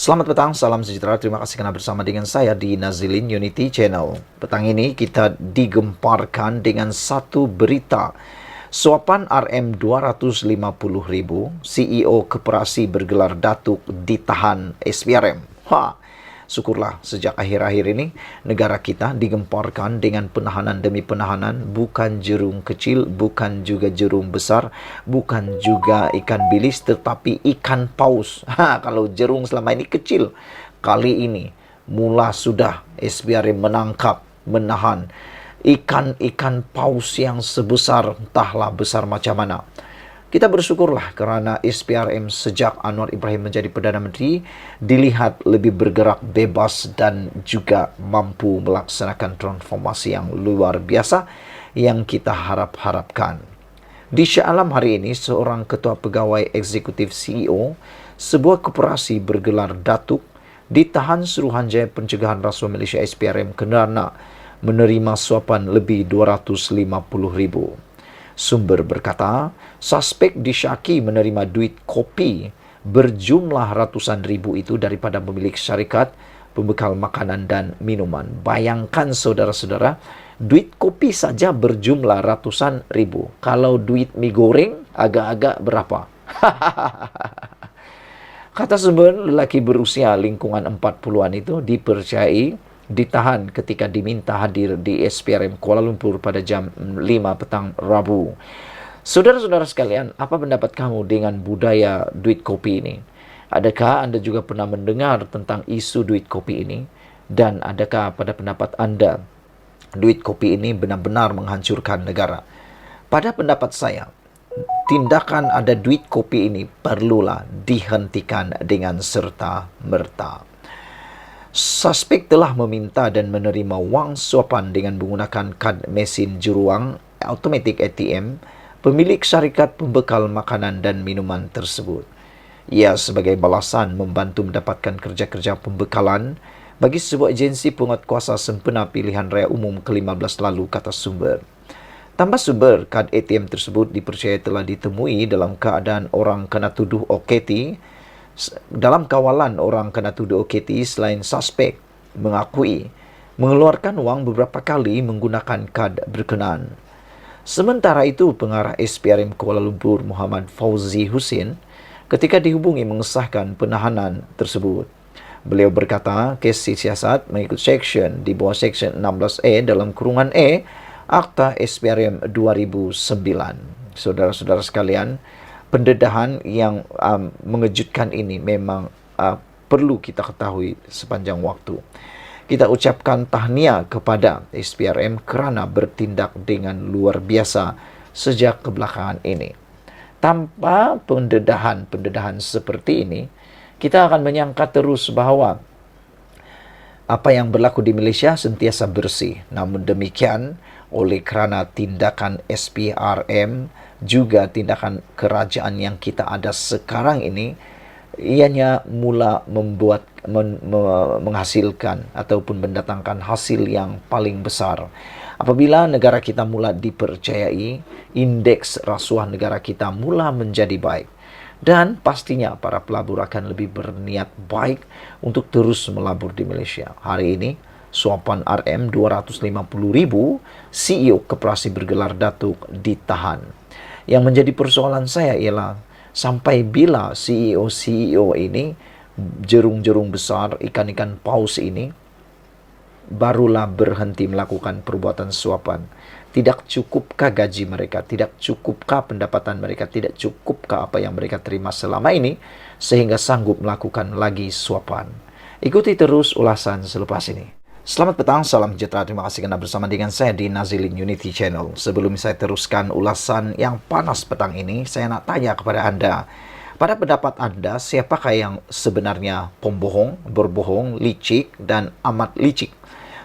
Selamat petang, salam sejahtera. Terima kasih karena bersama dengan saya di Nazilin Unity Channel. Petang ini kita digemparkan dengan satu berita. Suapan RM 250.000, CEO koperasi bergelar datuk ditahan SPRM. Syukurlah sejak akhir-akhir ini negara kita digemparkan dengan penahanan demi penahanan, bukan jerung kecil, bukan juga jerung besar, bukan juga ikan bilis, tetapi ikan paus. Kalau jerung selama ini kecil, kali ini mula sudah SPRM menangkap, menahan ikan-ikan paus yang sebesar entahlah besar macam mana. Kita bersyukurlah kerana SPRM sejak Anwar Ibrahim menjadi Perdana Menteri dilihat lebih bergerak bebas dan juga mampu melaksanakan transformasi yang luar biasa yang kita harapkan. Di Shah Alam hari ini, seorang ketua pegawai eksekutif CEO sebuah koperasi bergelar datuk ditahan Suruhanjaya Pencegahan Rasuah Malaysia SPRM kerana menerima suapan lebih 250.000. Sumber berkata, suspek disyaki menerima duit kopi berjumlah ratusan ribu itu daripada pemilik syarikat pembekal makanan dan minuman. Bayangkan saudara-saudara, duit kopi saja berjumlah ratusan ribu. Kalau duit mie goreng agak-agak berapa? Kata sumber, lelaki berusia lingkungan 40-an itu dipercayai ditahan ketika diminta hadir di SPRM Kuala Lumpur pada jam 5 petang Rabu. Saudara-saudara sekalian, apa pendapat kamu dengan budaya duit kopi ini? Adakah anda juga pernah mendengar tentang isu duit kopi ini? Dan adakah pada pendapat anda duit kopi ini benar-benar menghancurkan negara? Pada pendapat saya, tindakan ada duit kopi ini perlulah dihentikan dengan serta-merta. Suspek telah meminta dan menerima wang suapan dengan menggunakan kad mesin juruang automatic ATM pemilik syarikat pembekal makanan dan minuman tersebut. Ia sebagai balasan membantu mendapatkan kerja-kerja pembekalan bagi sebuah agensi penguatkuasa sempena pilihan raya umum ke-15 lalu, kata sumber. Tambah sumber, kad ATM tersebut dipercayai telah ditemui dalam keadaan orang kena tuduh OKT. Dalam kawalan orang kena tuduh OKT, selain suspek mengakui mengeluarkan wang beberapa kali menggunakan kad berkenaan. Sementara itu, pengarah SPRM Kuala Lumpur Muhammad Fauzi Husin ketika dihubungi mengesahkan penahanan tersebut. Beliau berkata, kes siasat mengikut seksyen di bawah seksyen 16A dalam kurungan E Akta SPRM 2009. Saudara-saudara sekalian, pendedahan yang mengejutkan ini memang perlu kita ketahui sepanjang waktu. Kita ucapkan tahniah kepada SPRM kerana bertindak dengan luar biasa sejak kebelakangan ini. Tanpa pendedahan seperti ini, kita akan menyangka terus bahawa apa yang berlaku di Malaysia sentiasa bersih. Namun demikian, oleh kerana tindakan SPRM juga tindakan kerajaan yang kita ada sekarang ini, ianya mula menghasilkan ataupun mendatangkan hasil yang paling besar. Apabila negara kita mula dipercayai, indeks rasuah negara kita mula menjadi baik. Dan pastinya para pelabur akan lebih berniat baik untuk terus melabur di Malaysia. Hari ini, suapan RM 250.000, CEO koperasi bergelar datuk ditahan. Yang menjadi persoalan saya ialah sampai bila CEO ini, jerung-jerung besar, ikan-ikan paus ini, barulah berhenti melakukan perbuatan suapan. Tidak cukupkah gaji mereka? Tidak cukupkah pendapatan mereka? Tidak cukupkah apa yang mereka terima selama ini sehingga sanggup melakukan lagi suapan? Ikuti terus ulasan selepas ini. Selamat petang, salam sejahtera. Terima kasih kerana bersama dengan saya di Nazilin Unity Channel. Sebelum saya teruskan ulasan yang panas petang ini, saya nak tanya kepada anda. Pada pendapat anda, siapakah yang sebenarnya pembohong, berbohong, licik dan amat licik?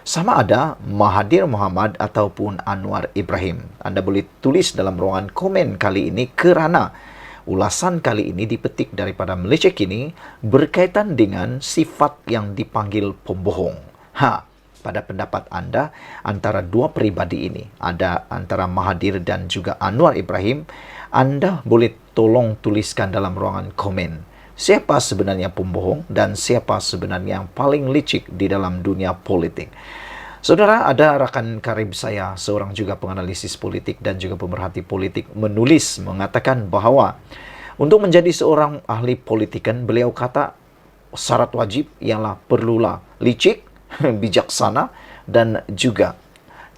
Sama ada Mahathir Mohamad ataupun Anwar Ibrahim. Anda boleh tulis dalam ruangan komen kali ini kerana ulasan kali ini dipetik daripada Malaysia Kini berkaitan dengan sifat yang dipanggil pembohong. Pada pendapat anda, antara dua peribadi ini, ada antara Mahathir dan juga Anwar Ibrahim, anda boleh tolong tuliskan dalam ruangan komen. siapa sebenarnya pembohong dan siapa sebenarnya yang paling licik di dalam dunia politik. Saudara, ada rakan karib saya, seorang juga penganalisis politik dan juga pemerhati politik, menulis mengatakan bahwa untuk menjadi seorang ahli politikan, beliau kata syarat wajib ialah perlulah licik, bijaksana, dan juga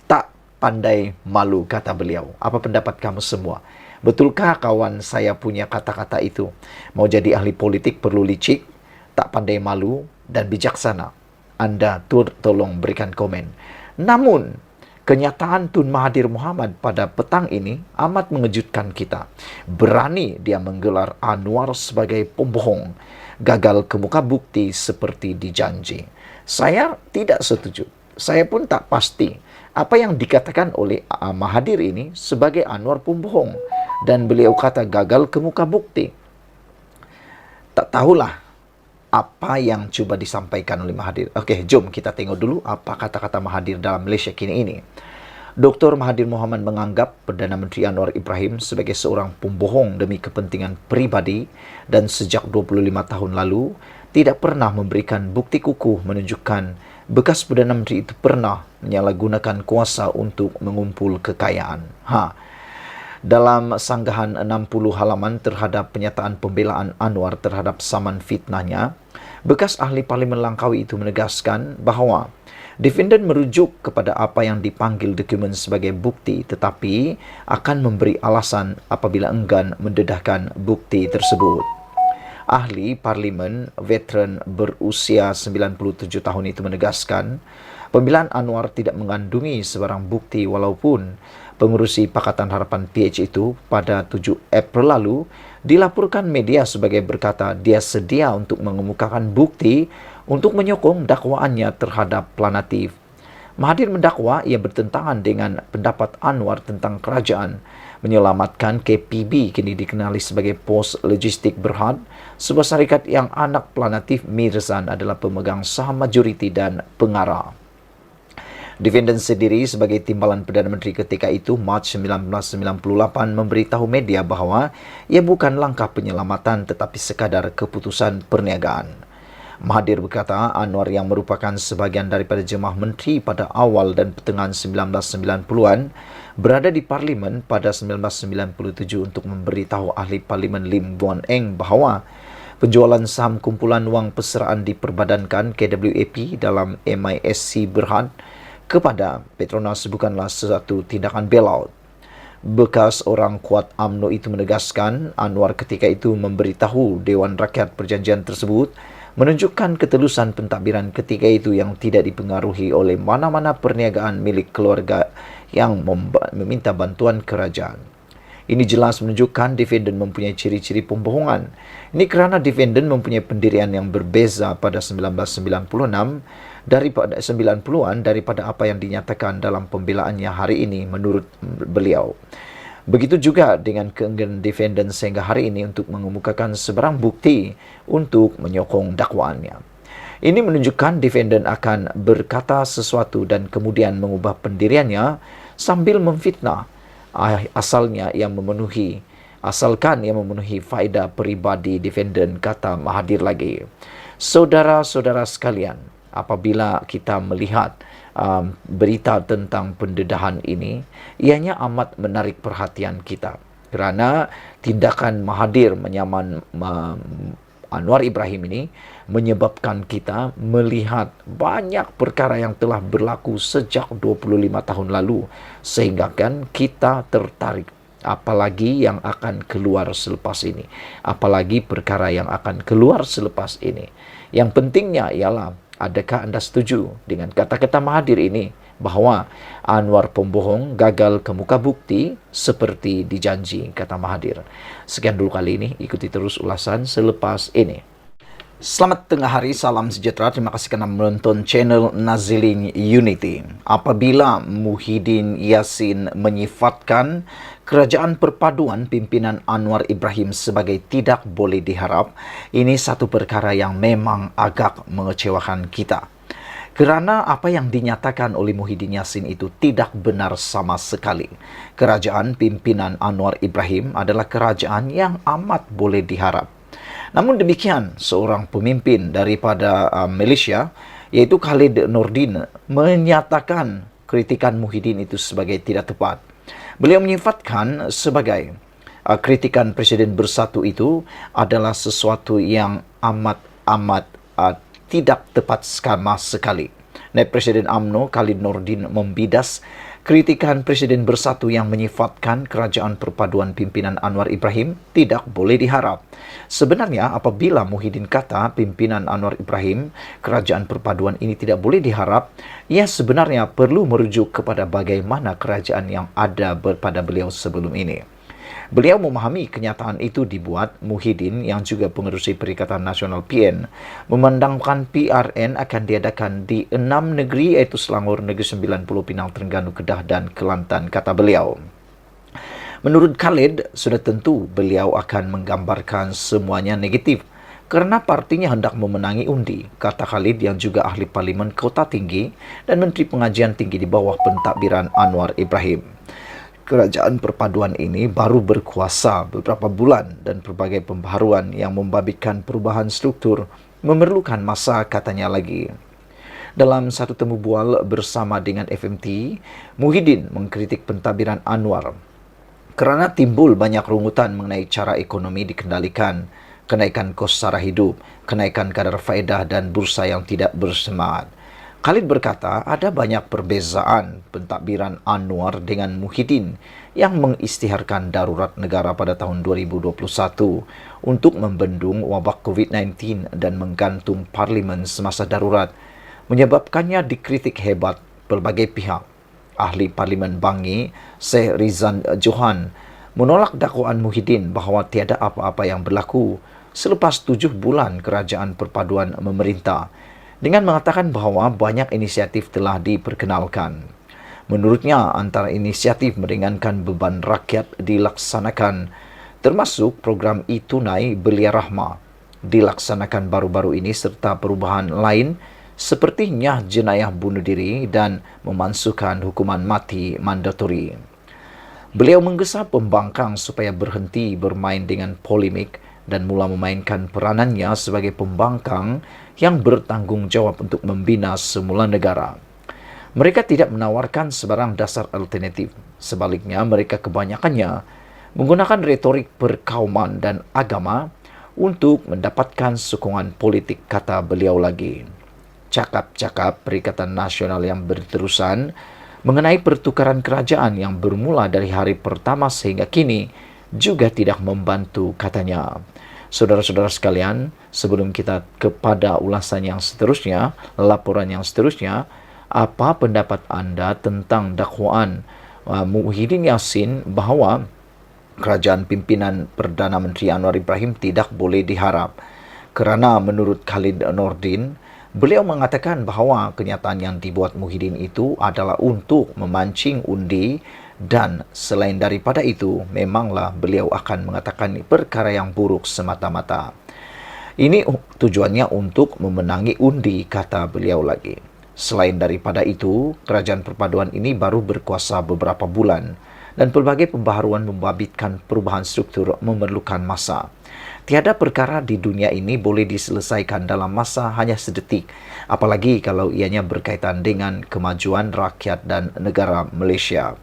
tak pandai malu, kata beliau. Apa pendapat kamu semua? Betulkah kawan saya punya kata-kata itu? Mau jadi ahli politik perlu licik, tak pandai malu, dan bijaksana. Anda tolong berikan komen. Namun, kenyataan Tun Mahathir Mohamad pada petang ini amat mengejutkan kita. Berani dia menggelar Anwar sebagai pembohong, gagal ke muka bukti seperti dijanji. Saya tidak setuju. Saya pun tak pasti apa yang dikatakan oleh Mahathir ini sebagai Anwar pembohong. Dan beliau kata gagal ke muka bukti. Tak tahulah apa yang coba disampaikan oleh Mahathir. Oke, jom kita tengok dulu apa kata-kata Mahathir dalam Malaysia kini ini. Dr. Mahathir Mohamad menganggap Perdana Menteri Anwar Ibrahim sebagai seorang pembohong demi kepentingan pribadi dan sejak 25 tahun lalu tidak pernah memberikan bukti kukuh menunjukkan bekas Perdana Menteri itu pernah menyalahgunakan kuasa untuk mengumpul kekayaan. Dalam sanggahan 60 halaman terhadap penyataan pembelaan Anwar terhadap saman fitnahnya, bekas ahli Parlimen Langkawi itu menegaskan bahawa defendant merujuk kepada apa yang dipanggil dokumen sebagai bukti tetapi akan memberi alasan apabila enggan mendedahkan bukti tersebut. Ahli Parlimen veteran berusia 97 tahun itu menegaskan pembelaan Anwar tidak mengandungi sebarang bukti walaupun pengurusi Pakatan Harapan PH itu pada 7 April lalu dilaporkan media sebagai berkata dia sedia untuk mengemukakan bukti untuk menyokong dakwaannya terhadap Planatif. Mahathir mendakwa ia bertentangan dengan pendapat Anwar tentang kerajaan menyelamatkan KPB, kini dikenali sebagai Pos Logistik Berhad, sebuah syarikat yang anak Planatif Mirzan adalah pemegang saham majoriti dan pengarah. Defendant sendiri sebagai timbalan Perdana Menteri ketika itu, Mac 1998, memberitahu media bahawa ia bukan langkah penyelamatan tetapi sekadar keputusan perniagaan. Mahathir berkata Anwar yang merupakan sebahagian daripada jemaah menteri pada awal dan pertengahan 1990-an berada di Parlimen pada 1997 untuk memberitahu ahli Parlimen Lim Guan Eng bahawa penjualan saham kumpulan wang perseraan diperbadankan KWAP dalam MISC Berhad kepada Petronas bukanlah sesuatu tindakan bailout. Bekas orang kuat UMNO itu menegaskan Anwar ketika itu memberitahu Dewan Rakyat perjanjian tersebut menunjukkan ketelusan pentadbiran ketika itu yang tidak dipengaruhi oleh mana-mana perniagaan milik keluarga yang meminta bantuan kerajaan. Ini jelas menunjukkan defendant mempunyai ciri-ciri pembohongan. Ini kerana defendant mempunyai pendirian yang berbeza pada 1996 daripada 90-an daripada apa yang dinyatakan dalam pembelaannya hari ini menurut beliau. Begitu juga dengan keengganan defendant sehingga hari ini untuk mengemukakan sebarang bukti untuk menyokong dakwaannya. Ini menunjukkan defendant akan berkata sesuatu dan kemudian mengubah pendiriannya sambil memfitnah asalkan yang memenuhi faedah peribadi defendant, kata Mahathir lagi. Saudara-saudara sekalian, apabila kita melihat berita tentang pendedahan ini, ianya amat menarik perhatian kita kerana tindakan Mahathir menyaman Anwar Ibrahim ini menyebabkan kita melihat banyak perkara yang telah berlaku sejak 25 tahun lalu sehingga kan kita tertarik apalagi yang akan keluar selepas ini, apalagi perkara yang akan keluar selepas ini. Yang pentingnya ialah adakah anda setuju dengan kata-kata Mahathir ini bahawa Anwar pembohong gagal ke muka bukti seperti dijanji, kata Mahathir. Sekian dulu kali ini, ikuti terus ulasan selepas ini. Selamat tengah hari, salam sejahtera. Terima kasih kerana menonton channel Nazilin Unity. Apabila Muhyiddin Yassin menyifatkan kerajaan perpaduan pimpinan Anwar Ibrahim sebagai tidak boleh diharap, ini satu perkara yang memang agak mengecewakan kita. Kerana apa yang dinyatakan oleh Muhyiddin Yassin itu tidak benar sama sekali. Kerajaan pimpinan Anwar Ibrahim adalah kerajaan yang amat boleh diharap. Namun demikian, seorang pemimpin daripada Malaysia, yaitu Khalid Nordin, menyatakan kritikan Muhyiddin itu sebagai tidak tepat. Beliau menyifatkan sebagai kritikan Presiden Bersatu itu adalah sesuatu yang amat tidak tepat sama sekali. Naib Presiden UMNO Khalid Nordin membidas kritikan Presiden Bersatu yang menyifatkan Kerajaan Perpaduan Pimpinan Anwar Ibrahim tidak boleh diharap. Sebenarnya apabila Muhyiddin kata pimpinan Anwar Ibrahim, Kerajaan Perpaduan ini tidak boleh diharap, ia sebenarnya perlu merujuk kepada bagaimana kerajaan yang ada pada beliau sebelum ini. Beliau memahami kenyataan itu dibuat Muhyiddin yang juga pengerusi Perikatan Nasional PN memandangkan PRN akan diadakan di 6 negeri iaitu Selangor, Negeri 90, Pinang, Terengganu, Kedah dan Kelantan, kata beliau. Menurut Khalid, sudah tentu beliau akan menggambarkan semuanya negatif kerana partinya hendak memenangi undi, kata Khalid yang juga ahli Parlimen Kota Tinggi dan Menteri Pengajian Tinggi di bawah pentadbiran Anwar Ibrahim. Kerajaan perpaduan ini baru berkuasa beberapa bulan dan pelbagai pembaharuan yang membabitkan perubahan struktur memerlukan masa, katanya lagi. Dalam satu temu bual bersama dengan FMT, Muhyiddin mengkritik pentadbiran Anwar kerana timbul banyak rungutan mengenai cara ekonomi dikendalikan, kenaikan kos sara hidup, kenaikan kadar faedah dan bursa yang tidak bersemangat. Khalid berkata ada banyak perbezaan pentadbiran Anwar dengan Muhyiddin yang mengisytiharkan darurat negara pada tahun 2021 untuk membendung wabak COVID-19 dan menggantung parlimen semasa darurat, menyebabkannya dikritik hebat pelbagai pihak. Ahli Parlimen Bangi, Syekh Rizan Johan, menolak dakwaan Muhyiddin bahawa tiada apa-apa yang berlaku selepas 7 bulan kerajaan perpaduan memerintah, dengan mengatakan bahawa banyak inisiatif telah diperkenalkan. Menurutnya, antara inisiatif meringankan beban rakyat dilaksanakan, termasuk program e-tunai Belia Rahmah dilaksanakan baru-baru ini serta perubahan lain seperti nyah jenayah bunuh diri dan memansuhkan hukuman mati mandatori. Beliau menggesa pembangkang supaya berhenti bermain dengan polemik dan mula memainkan peranannya sebagai pembangkang yang bertanggungjawab untuk membina semula negara. Mereka tidak menawarkan sebarang dasar alternatif. Sebaliknya, mereka kebanyakannya menggunakan retorik perkauman dan agama untuk mendapatkan sokongan politik, kata beliau lagi. Cakap-cakap Perikatan Nasional yang berterusan mengenai pertukaran kerajaan yang bermula dari hari pertama sehingga kini juga tidak membantu, katanya. Saudara-saudara sekalian, sebelum kita kepada ulasan yang seterusnya, laporan yang seterusnya, apa pendapat anda tentang dakwaan Muhyiddin Yassin bahawa kerajaan pimpinan Perdana Menteri Anwar Ibrahim tidak boleh diharap? Kerana menurut Khalid Nordin, beliau mengatakan bahawa kenyataan yang dibuat Muhyiddin itu adalah untuk memancing undi dan selain daripada itu, memanglah beliau akan mengatakan perkara yang buruk semata-mata. Ini tujuannya untuk memenangi undi, kata beliau lagi. Selain daripada itu, kerajaan perpaduan ini baru berkuasa beberapa bulan dan pelbagai pembaharuan membabitkan perubahan struktur memerlukan masa. Tiada perkara di dunia ini boleh diselesaikan dalam masa hanya sedetik, apalagi kalau ianya berkaitan dengan kemajuan rakyat dan negara Malaysia.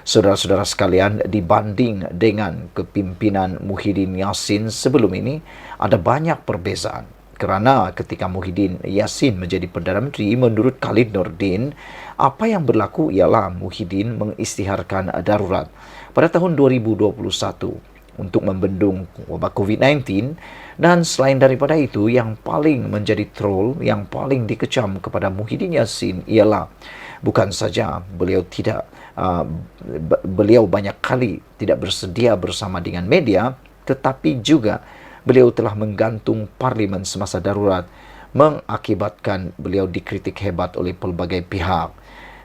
Saudara-saudara sekalian, dibanding dengan kepimpinan Muhyiddin Yassin sebelum ini, ada banyak perbezaan. Kerana ketika Muhyiddin Yassin menjadi Perdana Menteri, menurut Khalid Nordin, apa yang berlaku ialah Muhyiddin mengisytiharkan darurat pada tahun 2021 untuk membendung wabak COVID-19, dan selain daripada itu, yang paling menjadi troll, yang paling dikecam kepada Muhyiddin Yassin ialah bukan saja beliau banyak kali tidak bersedia bersama dengan media, tetapi juga beliau telah menggantung parlimen semasa darurat, mengakibatkan beliau dikritik hebat oleh pelbagai pihak.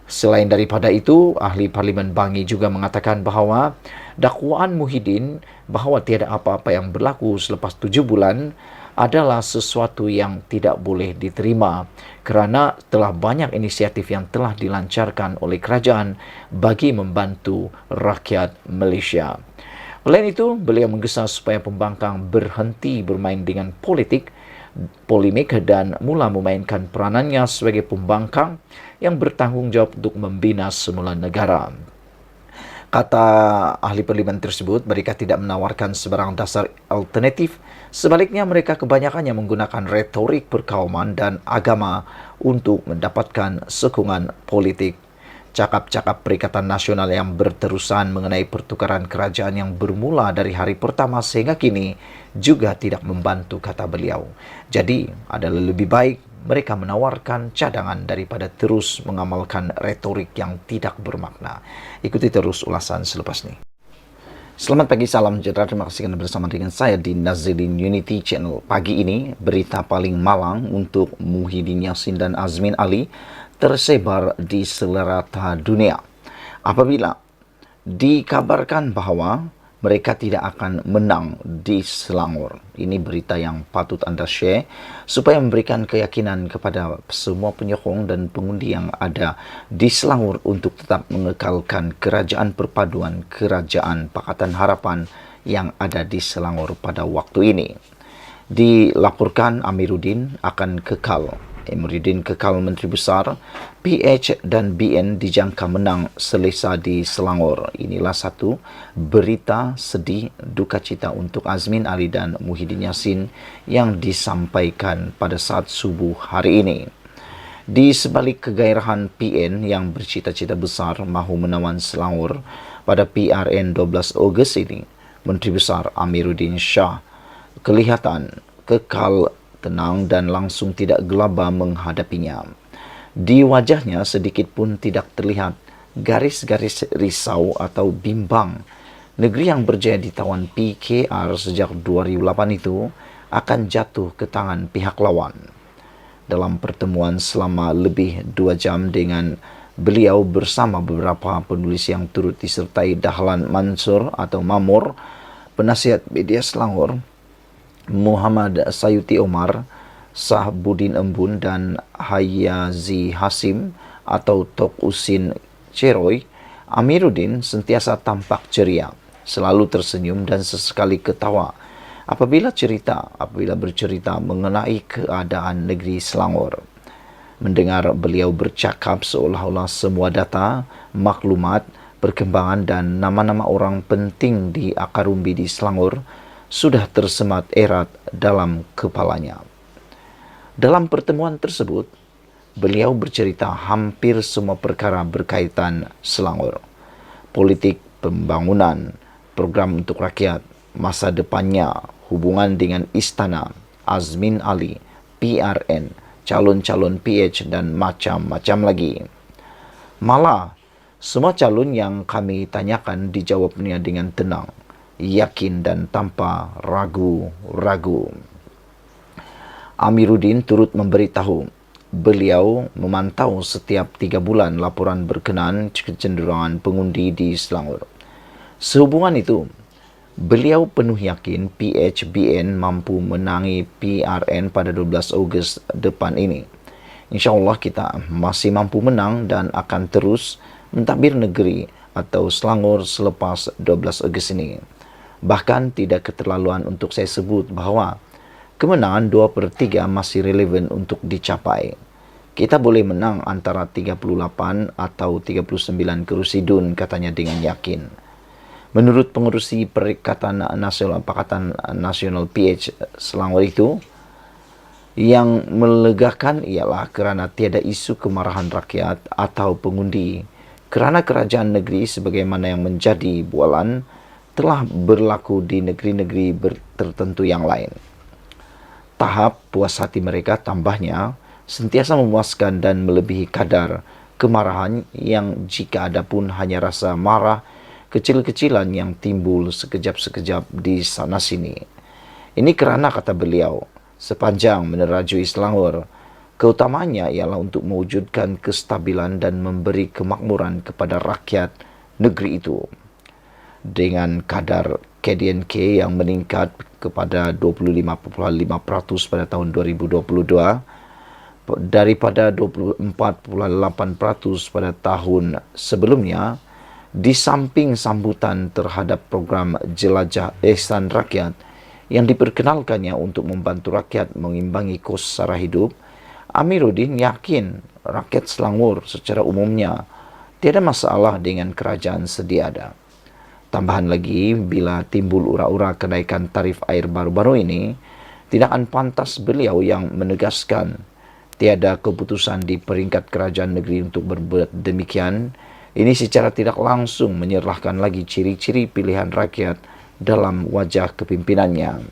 Selain daripada itu, ahli Parlimen Bangi juga mengatakan bahawa dakwaan Muhyiddin bahawa tiada apa-apa yang berlaku selepas 7 bulan adalah sesuatu yang tidak boleh diterima kerana telah banyak inisiatif yang telah dilancarkan oleh kerajaan bagi membantu rakyat Malaysia. Selain itu, beliau menggesa supaya pembangkang berhenti bermain dengan polemik dan mula memainkan peranannya sebagai pembangkang yang bertanggung jawab untuk membina semula negara. Kata ahli parlimen tersebut, mereka tidak menawarkan sebarang dasar alternatif. Sebaliknya, mereka kebanyakannya menggunakan retorik perkauman dan agama untuk mendapatkan sokongan politik. Cakap-cakap Perikatan Nasional yang berterusan mengenai pertukaran kerajaan yang bermula dari hari pertama sehingga kini juga tidak membantu, kata beliau. Jadi, adalah lebih baik mereka menawarkan cadangan daripada terus mengamalkan retorik yang tidak bermakna. Ikuti terus ulasan selepas ini. Selamat pagi, salam sejahtera. Terima kasih Anda bersama dengan saya di Nazilin Unity Channel. Pagi ini, berita paling malang untuk Muhyiddin Yassin dan Azmin Ali tersebar di selerata dunia. Apabila dikabarkan bahawa mereka tidak akan menang di Selangor. Ini berita yang patut Anda share supaya memberikan keyakinan kepada semua penyokong dan pengundi yang ada di Selangor untuk tetap mengekalkan kerajaan perpaduan Kerajaan Pakatan Harapan yang ada di Selangor pada waktu ini. Dilaporkan Amiruddin akan kekal. Amiruddin kekal Menteri Besar, PH dan BN dijangka menang selesa di Selangor. Inilah satu berita sedih duka cita untuk Azmin Ali dan Muhyiddin Yassin yang disampaikan pada saat subuh hari ini. Di sebalik kegairahan PN yang bercita-cita besar mahu menawan Selangor pada PRN 12 Ogos ini, Menteri Besar Amiruddin Shah kelihatan kekal tenang dan langsung tidak gelabah menghadapinya. Di wajahnya sedikit pun tidak terlihat garis-garis risau atau bimbang. Negeri yang berjaya ditawan PKR sejak 2008 itu akan jatuh ke tangan pihak lawan. Dalam pertemuan selama lebih 2 jam dengan beliau bersama beberapa penulis yang turut disertai Dahlan Mansur atau Mamor, penasihat media Selangor, Muhammad Sayuti Omar, Sahbudin Embun dan Hayazi Hasim atau Tok Usin Ceroy, Amiruddin sentiasa tampak ceria, selalu tersenyum dan sesekali ketawa apabila bercerita mengenai keadaan negeri Selangor. Mendengar beliau bercakap seolah-olah semua data, maklumat, perkembangan dan nama-nama orang penting di akar umbi di Selangor sudah tersemat erat dalam kepalanya. Dalam pertemuan tersebut, beliau bercerita hampir semua perkara berkaitan Selangor. Politik pembangunan, program untuk rakyat, masa depannya, hubungan dengan istana, Azmin Ali, PRN, calon-calon PH dan macam-macam lagi. Malah, semua calon yang kami tanyakan dijawabnya dengan tenang, yakin dan tanpa ragu-ragu. Amiruddin turut memberitahu beliau memantau setiap 3 bulan laporan berkenaan kecenderungan pengundi di Selangor. Sehubungan itu, beliau penuh yakin PHBN mampu menangi PRN pada 12 Ogos depan ini. InsyaAllah kita masih mampu menang dan akan terus mentadbir negeri atau Selangor selepas 12 Ogos ini. Bahkan tidak keterlaluan untuk saya sebut bahawa kemenangan 2/3 masih relevan untuk dicapai. Kita boleh menang antara 38 atau 39 kerusi DUN, katanya dengan yakin. Menurut pengurusi Perikatan Nasional Pakatan Nasional PH Selangor itu, yang melegakan ialah kerana tiada isu kemarahan rakyat atau pengundi, kerana kerajaan negeri sebagaimana yang menjadi bualan telah berlaku di negeri-negeri tertentu yang lain. Tahap puas hati mereka tambahnya sentiasa memuaskan dan melebihi kadar kemarahan yang jika ada pun hanya rasa marah kecil-kecilan yang timbul sekejap-sekejap di sana-sini. Ini kerana, kata beliau, sepanjang menerajui Selangor, keutamaannya ialah untuk mewujudkan kestabilan dan memberi kemakmuran kepada rakyat negeri itu. Dengan kadar KDNK yang meningkat kepada 25.5% pada tahun 2022 daripada 24.8% pada tahun sebelumnya, Di samping sambutan terhadap program Jelajah Ihsan Rakyat yang diperkenalkannya untuk membantu rakyat mengimbangi kos sara hidup, Amiruddin yakin rakyat Selangor secara umumnya tiada masalah dengan kerajaan sedia ada. Tambahan lagi, bila timbul ura-ura kenaikan tarif air baru-baru ini, tidak akan pantas beliau yang menegaskan tiada keputusan di peringkat kerajaan negeri untuk berbuat demikian. Ini secara tidak langsung menyerahkan lagi ciri-ciri pilihan rakyat dalam wajah kepimpinannya.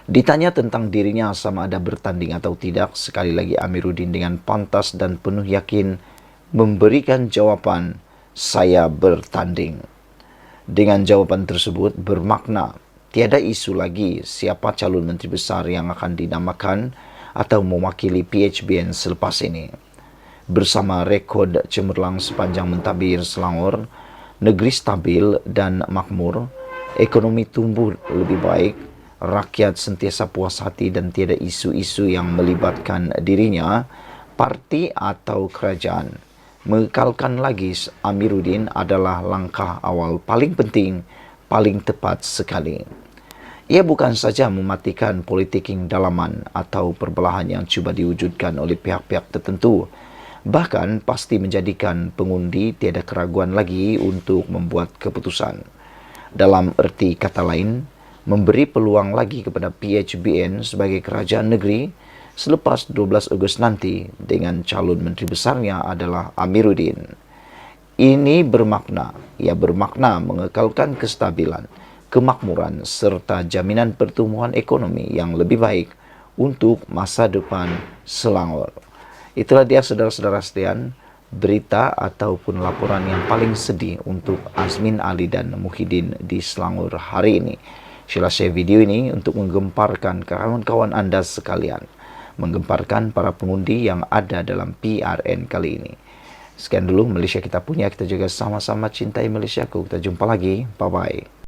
Ditanya tentang dirinya sama ada bertanding atau tidak, sekali lagi Amiruddin dengan pantas dan penuh yakin memberikan jawaban, saya bertanding. Dengan jawaban tersebut bermakna tiada isu lagi siapa calon menteri besar yang akan dinamakan atau mewakili PHBN selepas ini. Bersama rekod cemerlang sepanjang mentadbir Selangor, negeri stabil dan makmur, ekonomi tumbuh lebih baik, rakyat sentiasa puas hati dan tiada isu-isu yang melibatkan dirinya, parti atau kerajaan. Mengekalkan lagi Amiruddin adalah langkah awal paling penting, paling tepat sekali. Ia bukan saja mematikan politik dalaman atau perbelahan yang cuba diwujudkan oleh pihak-pihak tertentu, bahkan pasti menjadikan pengundi tiada keraguan lagi untuk membuat keputusan. Dalam erti kata lain, memberi peluang lagi kepada PHBN sebagai kerajaan negeri selepas 12 Ogos nanti dengan calon menteri besarnya adalah Amiruddin. Ini bermakna mengekalkan kestabilan, kemakmuran serta jaminan pertumbuhan ekonomi yang lebih baik untuk masa depan Selangor. Itulah dia saudara-saudara sekalian, berita ataupun laporan yang paling sedih untuk Azmin Ali dan Muhyiddin di Selangor hari ini. Sila share video ini untuk menggemparkan kawan-kawan Anda sekalian, menggemparkan para pengundi yang ada dalam PRN kali ini. Sekian dulu Malaysia kita punya, kita juga sama-sama cintai Malaysiaku. Kita jumpa lagi, bye-bye.